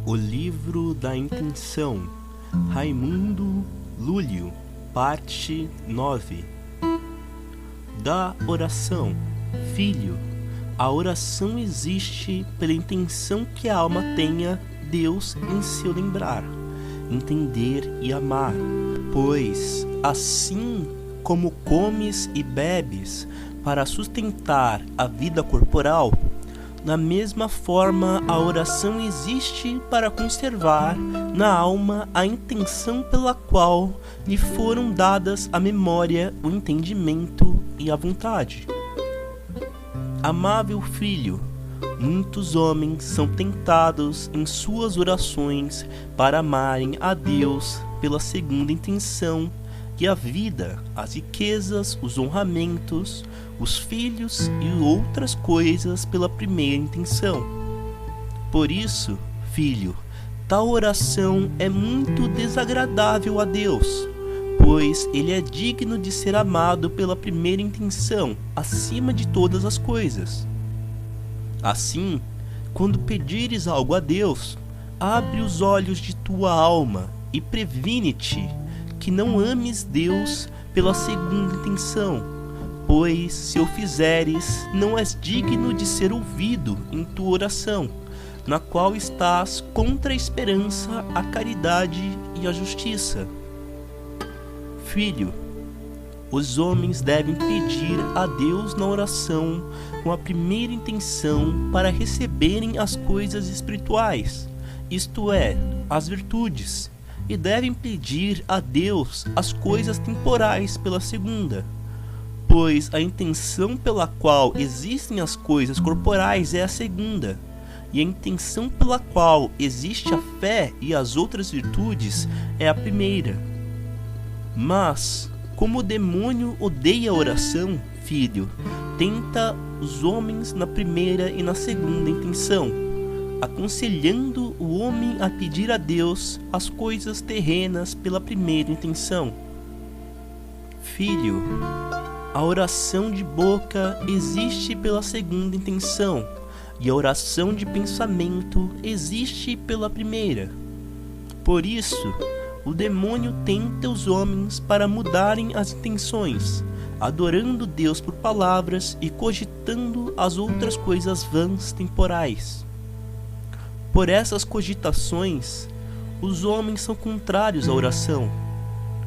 O Livro da Intenção, Raimundo Lúlio, parte 9. Da oração. Filho, a oração existe pela intenção que a alma tenha Deus em seu lembrar, entender e amar, pois, assim como comes e bebes para sustentar a vida corporal, da mesma forma, a oração existe para conservar na alma a intenção pela qual lhe foram dadas a memória, o entendimento e a vontade. Amável filho, muitos homens são tentados em suas orações para amarem a Deus pela segunda intenção, que a vida, as riquezas, os honramentos, os filhos e outras coisas pela primeira intenção. Por isso, filho, tal oração é muito desagradável a Deus, pois Ele é digno de ser amado pela primeira intenção, acima de todas as coisas. Assim, quando pedires algo a Deus, abre os olhos de tua alma e previne-te que não ames Deus pela segunda intenção, pois se o fizeres, não és digno de ser ouvido em tua oração, na qual estás contra a esperança, a caridade e a justiça. Filho, os homens devem pedir a Deus na oração com a primeira intenção para receberem as coisas espirituais, isto é, as virtudes, e devem pedir a Deus as coisas temporais pela segunda, pois a intenção pela qual existem as coisas corporais é a segunda, e a intenção pela qual existe a fé e as outras virtudes é a primeira. Mas, como o demônio odeia a oração, filho, tenta os homens na primeira e na segunda intenção, aconselhando o homem a pedir a Deus as coisas terrenas pela primeira intenção. Filho, a oração de boca existe pela segunda intenção, e a oração de pensamento existe pela primeira. Por isso, o demônio tenta os homens para mudarem as intenções, adorando Deus por palavras e cogitando as outras coisas vãs temporais. Por essas cogitações, os homens são contrários à oração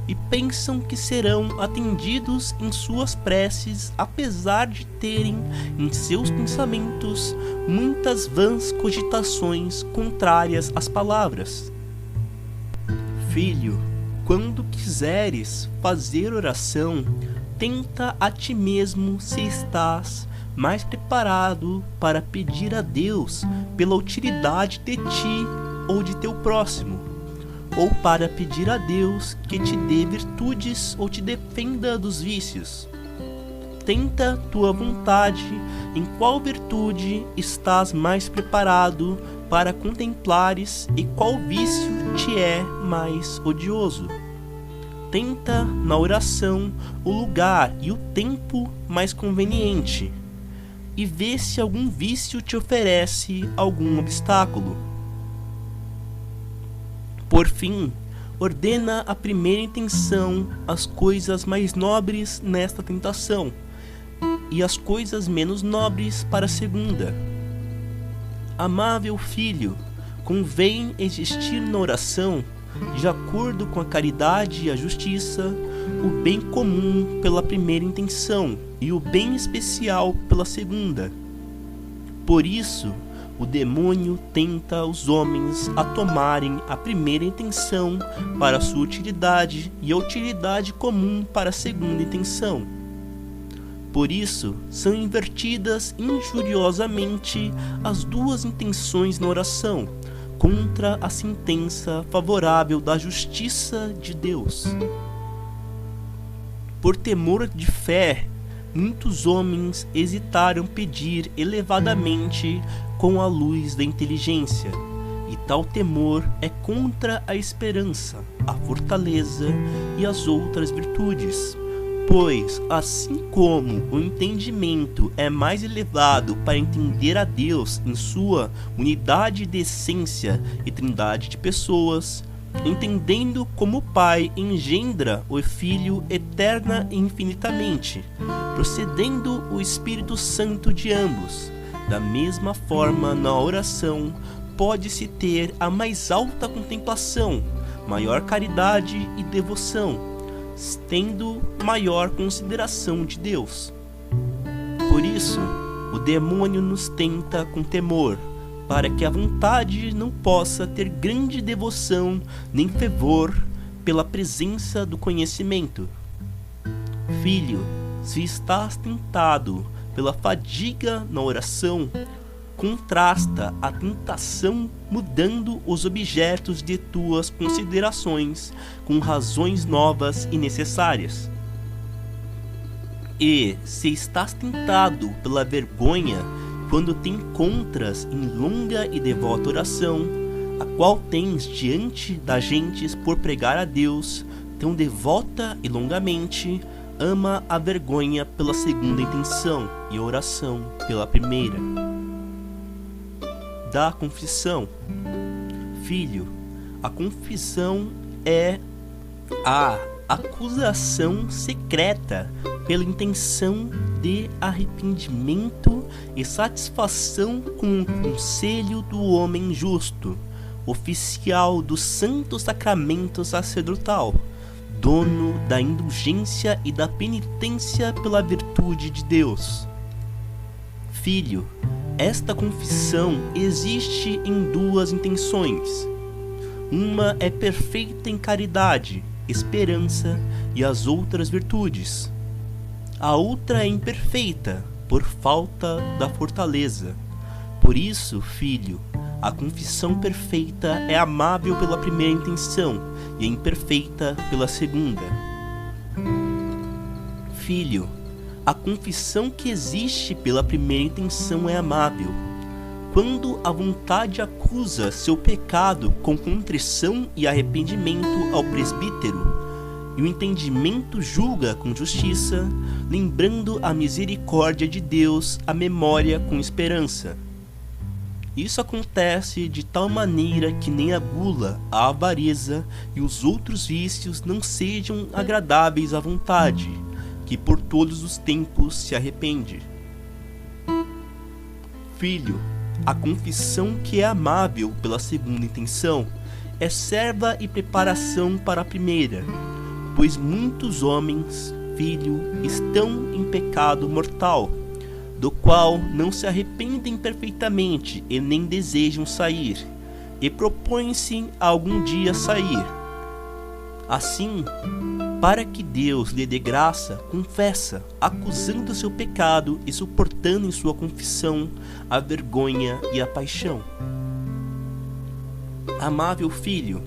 e pensam que serão atendidos em suas preces, apesar de terem em seus pensamentos muitas vãs cogitações contrárias às palavras. Filho, quando quiseres fazer oração, tenta a ti mesmo se estás mais preparado para pedir a Deus pela utilidade de ti ou de teu próximo, ou para pedir a Deus que te dê virtudes ou te defenda dos vícios. Tenta tua vontade em qual virtude estás mais preparado para contemplares e qual vício te é mais odioso. Tenta na oração o lugar e o tempo mais conveniente, e vê se algum vício te oferece algum obstáculo. Por fim, ordena a primeira intenção as coisas mais nobres nesta tentação, e as coisas menos nobres para a segunda. Amável filho, convém existir na oração, de acordo com a caridade e a justiça, o bem comum pela primeira intenção e o bem especial pela segunda. Por isso, o demônio tenta os homens a tomarem a primeira intenção para a sua utilidade e a utilidade comum para a segunda intenção. Por isso, são invertidas injuriosamente as duas intenções na oração, contra a sentença favorável da justiça de Deus. Por temor de fé, muitos homens hesitaram pedir elevadamente com a luz da inteligência, e tal temor é contra a esperança, a fortaleza e as outras virtudes, Pois, assim como o entendimento é mais elevado para entender a Deus em sua unidade de essência e trindade de pessoas, entendendo como o Pai engendra o Filho eterna e infinitamente, procedendo o Espírito Santo de ambos, da mesma forma na oração pode-se ter a mais alta contemplação, maior caridade e devoção, tendo maior consideração de Deus. Por isso, o demônio nos tenta com temor, para que a vontade não possa ter grande devoção nem fervor pela presença do conhecimento. Filho, se estás tentado pela fadiga na oração, contrasta a tentação mudando os objetos de tuas considerações com razões novas e necessárias. E se estás tentado pela vergonha quando te encontras em longa e devota oração, a qual tens diante das gentes por pregar a Deus, tão devota e longamente, ama a vergonha pela segunda intenção e a oração pela primeira. Da confissão. Filho, a confissão é a acusação secreta pela intenção de arrependimento e satisfação com o conselho do homem justo, oficial do santo sacramento sacerdotal, dono da indulgência e da penitência pela virtude de Deus. Filho, esta confissão existe em duas intenções. Uma é perfeita em caridade, esperança e as outras virtudes. A outra é imperfeita, por falta da fortaleza. Por isso, filho, a confissão perfeita é amável pela primeira intenção e imperfeita pela segunda. Filho, a confissão que existe pela primeira intenção é amável. Quando a vontade acusa seu pecado com contrição e arrependimento ao presbítero, e o entendimento julga com justiça, lembrando a misericórdia de Deus, a memória com esperança. Isso acontece de tal maneira que nem a gula, a avareza e os outros vícios não sejam agradáveis à vontade, que por todos os tempos se arrepende. Filho, a confissão que é amável pela segunda intenção é serva e preparação para a primeira, pois muitos homens, filho, estão em pecado mortal, do qual não se arrependem perfeitamente e nem desejam sair, e propõem-se a algum dia sair. Assim, para que Deus lhe dê graça, confessa, acusando seu pecado e suportando em sua confissão a vergonha e a paixão. Amável filho,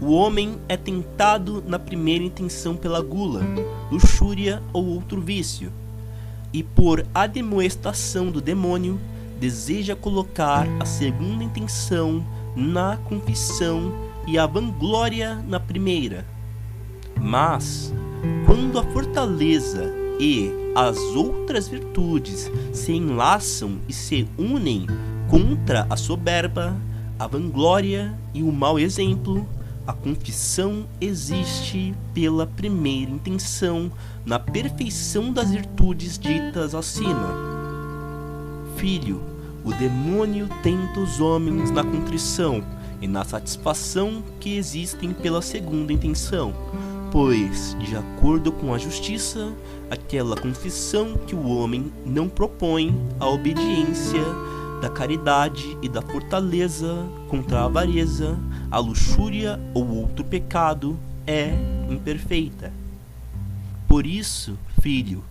o homem é tentado na primeira intenção pela gula, luxúria ou outro vício, e por admoestação do demônio, deseja colocar a segunda intenção na confissão e a vanglória na primeira. Mas, quando a fortaleza e as outras virtudes se enlaçam e se unem contra a soberba, a vanglória e o mau exemplo, a confissão existe pela primeira intenção na perfeição das virtudes ditas acima. Filho, o demônio tenta os homens na contrição e na satisfação que existem pela segunda intenção, pois, de acordo com a justiça, aquela confissão que o homem não propõe a obediência da caridade e da fortaleza contra a avareza, a luxúria ou outro pecado é imperfeita. Por isso, filho,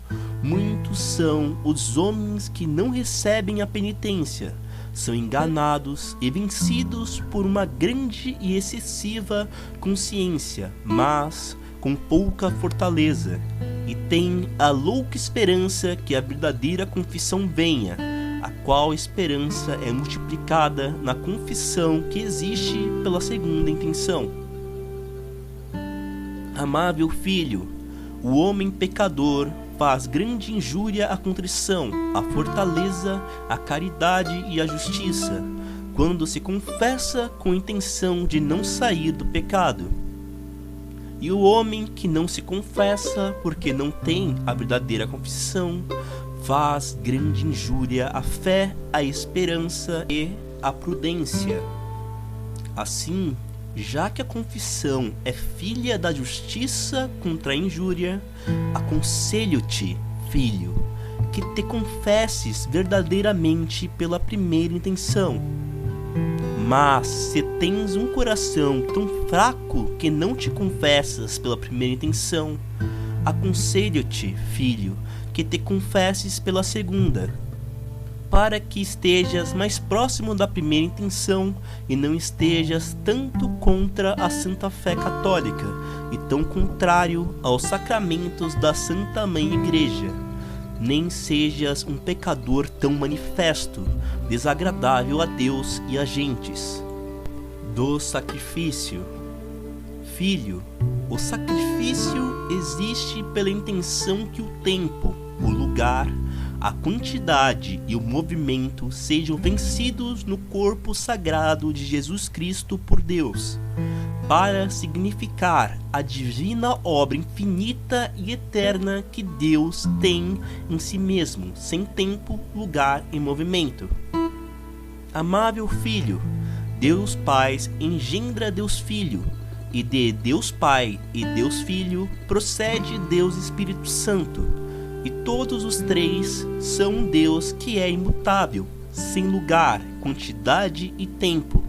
muitos são os homens que não recebem a penitência, são enganados e vencidos por uma grande e excessiva consciência, mas com pouca fortaleza, e têm a louca esperança que a verdadeira confissão venha, a qual esperança é multiplicada na confissão que existe pela segunda intenção. Amável filho, O homem pecador faz grande injúria à contrição, à fortaleza, à caridade e à justiça, quando se confessa com intenção de não sair do pecado. E o homem que não se confessa porque não tem a verdadeira confissão, faz grande injúria à fé, à esperança e à prudência. Assim, já que a confissão é filha da justiça contra a injúria, aconselho-te, filho, que te confesses verdadeiramente pela primeira intenção. Mas se tens um coração tão fraco que não te confessas pela primeira intenção, aconselho-te, filho, que te confesses pela segunda, para que estejas mais próximo da primeira intenção e não estejas tanto contra a Santa Fé Católica e tão contrário aos sacramentos da Santa Mãe Igreja, nem sejas um pecador tão manifesto, desagradável a Deus e a gentes. Do sacrifício. Filho, o sacrifício existe pela intenção que o tempo, o lugar, a quantidade e o movimento sejam vencidos no corpo sagrado de Jesus Cristo por Deus, para significar a divina obra infinita e eterna que Deus tem em si mesmo, sem tempo, lugar e movimento. Amável Filho, Deus Pai engendra Deus Filho, e de Deus Pai e Deus Filho procede Deus Espírito Santo. E todos os três são um Deus que é imutável, sem lugar, quantidade e tempo,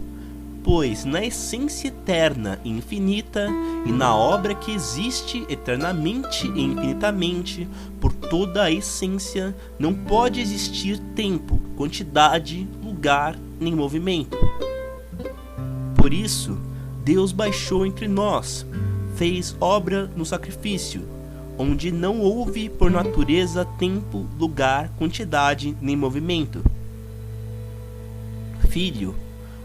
pois na essência eterna e infinita, e na obra que existe eternamente e infinitamente, por toda a essência, não pode existir tempo, quantidade, lugar, nem movimento. Por isso, Deus baixou entre nós, fez obra no sacrifício, onde não houve por natureza tempo, lugar, quantidade nem movimento. Filho,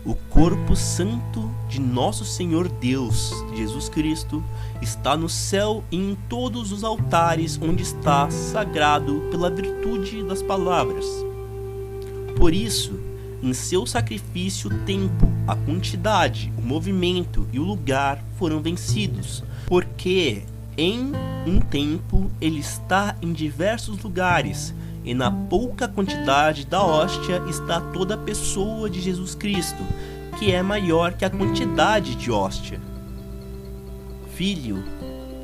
o corpo santo de nosso Senhor Deus, Jesus Cristo, está no céu e em todos os altares onde está sagrado pela virtude das palavras. Por isso, em seu sacrifício o tempo, a quantidade, o movimento e o lugar foram vencidos, porque em um tempo ele está em diversos lugares, e na pouca quantidade da hóstia está toda a pessoa de Jesus Cristo, que é maior que a quantidade de hóstia. Filho,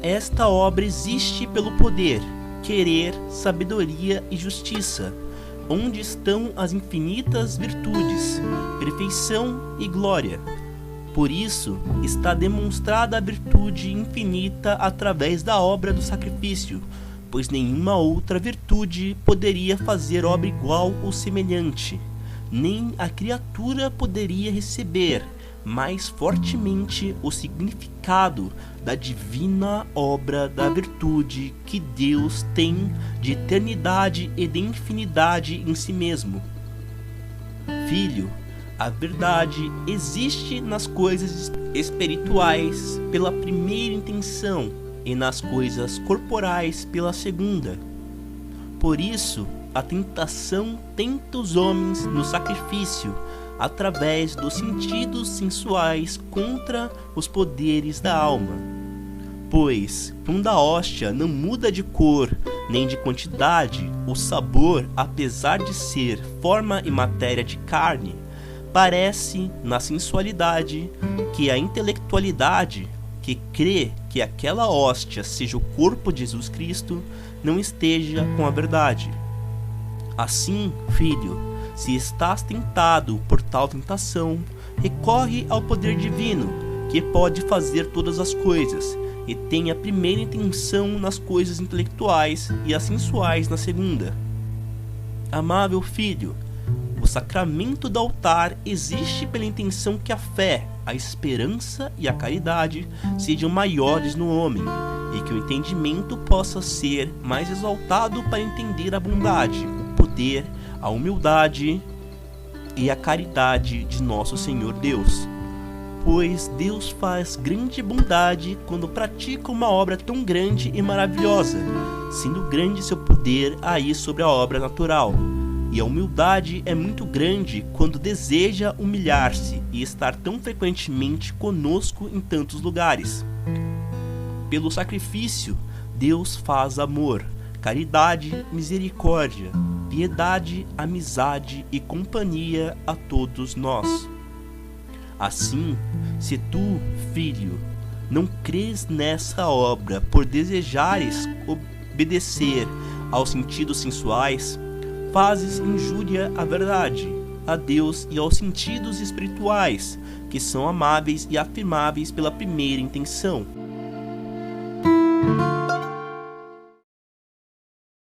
esta obra existe pelo poder, querer, sabedoria e justiça, onde estão as infinitas virtudes, perfeição e glória. Por isso, está demonstrada a virtude infinita através da obra do sacrifício, pois nenhuma outra virtude poderia fazer obra igual ou semelhante, nem a criatura poderia receber mais fortemente o significado da divina obra da virtude que Deus tem de eternidade e de infinidade em si mesmo. Filho, a verdade existe nas coisas espirituais pela primeira intenção e nas coisas corporais pela segunda. Por isso, a tentação tenta os homens no sacrifício, através dos sentidos sensuais contra os poderes da alma. Pois, quando a hóstia não muda de cor nem de quantidade, o sabor, apesar de ser forma e matéria de carne, parece, na sensualidade, que a intelectualidade, que crê que aquela hóstia seja o corpo de Jesus Cristo, não esteja com a verdade. Assim, filho, se estás tentado por tal tentação, recorre ao poder divino, que pode fazer todas as coisas, e tem a primeira intenção nas coisas intelectuais e as sensuais na segunda. Amável filho, o sacramento do altar existe pela intenção que a fé, a esperança e a caridade sejam maiores no homem, e que o entendimento possa ser mais exaltado para entender a bondade, o poder, a humildade e a caridade de nosso Senhor Deus. Pois Deus faz grande bondade quando pratica uma obra tão grande e maravilhosa, sendo grande seu poder aí sobre a obra natural. E a humildade é muito grande quando deseja humilhar-se e estar tão frequentemente conosco em tantos lugares. Pelo sacrifício, Deus faz amor, caridade, misericórdia, piedade, amizade e companhia a todos nós. Assim, se tu, filho, não crês nessa obra por desejares obedecer aos sentidos sensuais, fazes injúria à verdade, a Deus e aos sentidos espirituais, que são amáveis e afirmáveis pela primeira intenção.